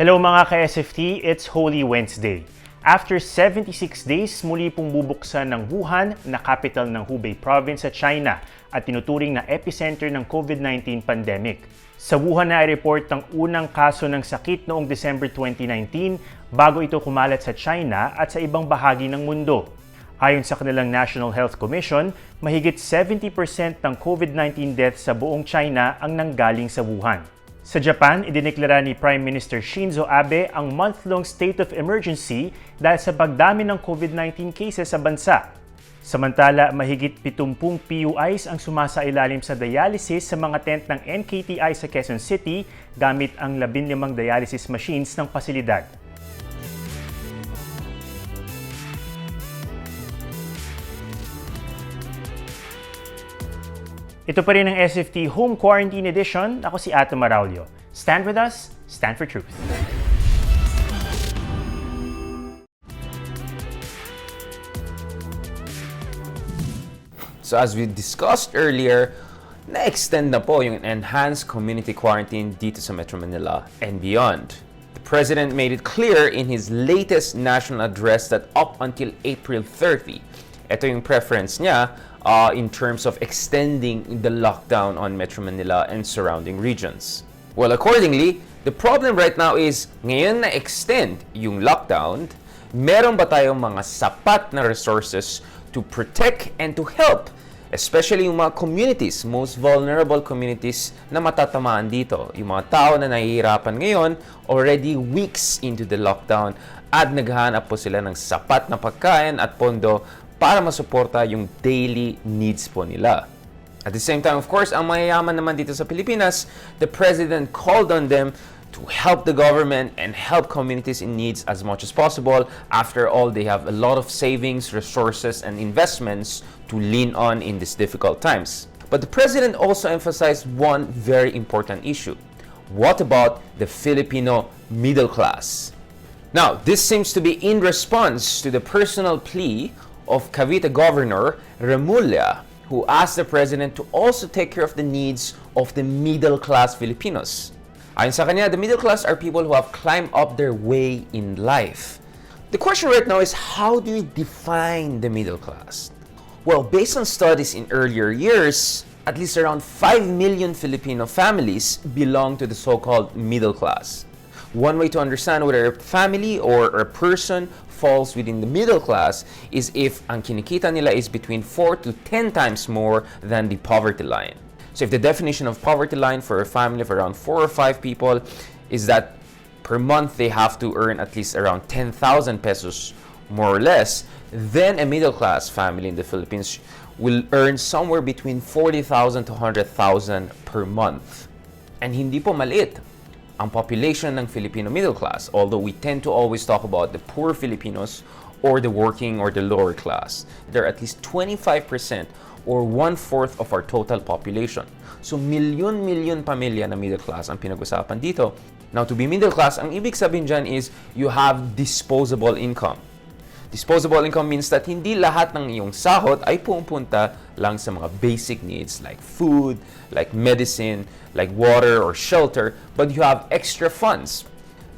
Hello mga ka-SFT, it's Holy Wednesday. After 76 days, muli pong bubuksan ng Wuhan na capital ng Hubei province sa China at tinuturing na epicenter ng COVID-19 pandemic. Sa Wuhan na i-report ang unang kaso ng sakit noong December 2019 bago ito kumalat sa China at sa ibang bahagi ng mundo. Ayon sa kanilang National Health Commission, mahigit 70% ng COVID-19 deaths sa buong China ang nanggaling sa Wuhan. Sa Japan, idineklara ni Prime Minister Shinzo Abe ang month-long state of emergency dahil sa pagdami ng COVID-19 cases sa bansa. Samantala, mahigit 70 PUIs ang sumasailalim sa dialysis sa mga tent ng NKTI sa Quezon City gamit ang 15 dialysis machines ng pasilidad. Ito pa rin ang SFT Home Quarantine Edition. Ako si Ato Maraulio. Stand with us, stand for truth. So as we discussed earlier, na-extend na po yung enhanced community quarantine dito sa Metro Manila and beyond. The President made it clear in his latest national address that up until April 30, ito yung preference niya in terms of extending the lockdown on Metro Manila and surrounding regions. Well, accordingly, the problem right now is ngayon na-extend yung lockdown, meron ba tayong mga sapat na resources to protect and to help, especially yung mga communities, most vulnerable communities na matatamaan dito. Yung mga tao na nahihirapan ngayon, already weeks into the lockdown at naghahanap po sila ng sapat na pagkain at pondo para masuporta yung daily needs po nila. At the same time, of course, ang mayayaman naman dito sa Pilipinas, the President called on them to help the government and help communities in needs as much as possible. After all, they have a lot of savings, resources, and investments to lean on in these difficult times. But the President also emphasized one very important issue. What about the Filipino middle class? Now, this seems to be in response to the personal plea of Cavite Governor Remulla, who asked the President to also take care of the needs of the middle-class Filipinos. Ayon sa kanya, the middle class are people who have climbed up their way in life. The question right now is, how do you define the middle class? Well, based on studies in earlier years, at least around 5 million Filipino families belong to the so-called middle class. One way to understand whether a family or a person falls within the middle class is if ang kinikita nila is between 4 to 10 times more than the poverty line. So if the definition of poverty line for a family of around 4 or 5 people is that per month they have to earn at least around 10,000 pesos more or less, then a middle class family in the Philippines will earn somewhere between 40,000 to 100,000 per month. And hindi po maliit ang population ng Filipino middle class, although we tend to always talk about the poor Filipinos or the working or the lower class. They're at least 25% or 1/4 of our total population. So milyon pamilya na middle class ang pinag-usapan dito. Now, to be middle class, ang ibig sabihin dyan is you have disposable income. Disposable income means that hindi lahat ng iyong sahod ay pupunta lang sa mga basic needs like food, like medicine, like water or shelter, but you have extra funds.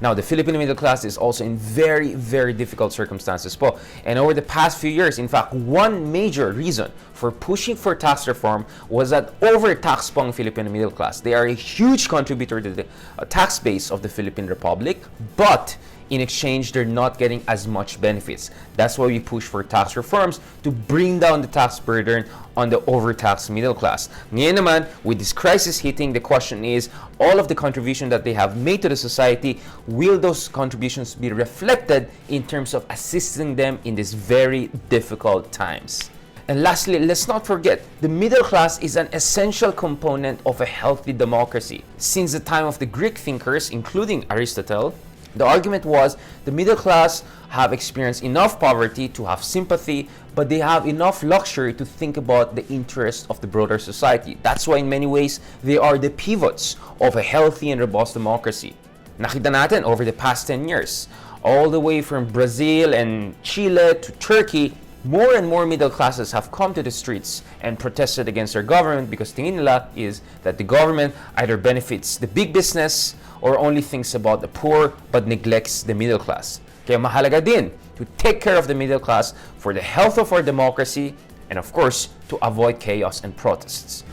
Now, the Filipino middle class is also in very difficult circumstances po. And over the past few years, in fact, one major reason for pushing for tax reform was that overtaxed po ang Filipino middle class. They are a huge contributor to the tax base of the Philippine Republic, but in exchange, they're not getting as much benefits. That's why we push for tax reforms to bring down the tax burden on the overtaxed middle class. Ngayon naman, with this crisis hitting, the question is, all of the contribution that they have made to the society, will those contributions be reflected in terms of assisting them in these very difficult times? And lastly, let's not forget, the middle class is an essential component of a healthy democracy. Since the time of the Greek thinkers, including Aristotle, the argument was the middle class have experienced enough poverty to have sympathy, but they have enough luxury to think about the interests of the broader society. That's why in many ways, they are the pivots of a healthy and robust democracy. Nakita natin over the past 10 years, all the way from Brazil and Chile to Turkey, more and more middle classes have come to the streets and protested against their government because tingin nila is that the government either benefits the big business or only thinks about the poor but neglects the middle class. Kaya mahalaga din to take care of the middle class for the health of our democracy and of course to avoid chaos and protests.